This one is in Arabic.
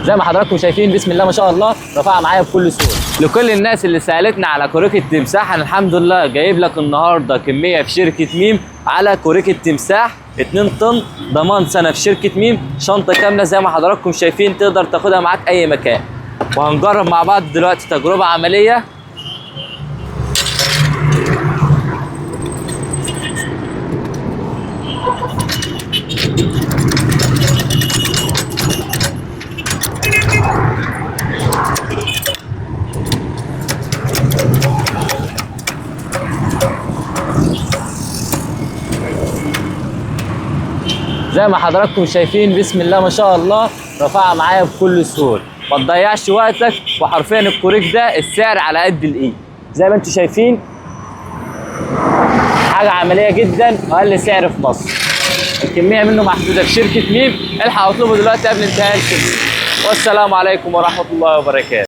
زي ما حضراتكم شايفين بسم الله ما شاء الله رفعها معايا بكل سهوله. لكل الناس اللي سالتنا على كوريك التمساح، انا الحمد لله جايب لك النهارده كميه في شركه ميم على كوريك التمساح 2 طن ضمان سنه في شركه ميم، شنطه كامله زي ما حضراتكم شايفين تقدر تاخدها معاك اي مكان. وهنجرب مع بعض دلوقتي تجربه عمليه. زي ما حضراتكم شايفين بسم الله ما شاء الله رفعها معايا بكل سهوله، ما تضيعش وقتك، وحرفيا الكوريك ده السعر على قد الايد زي ما انتم شايفين، حاجه عمليه جدا واقل سعر في مصر. الكميه منه محدوده في شركه ميم، الحق اطلبه دلوقتي قبل انتهاء الكميه. والسلام عليكم ورحمه الله وبركاته.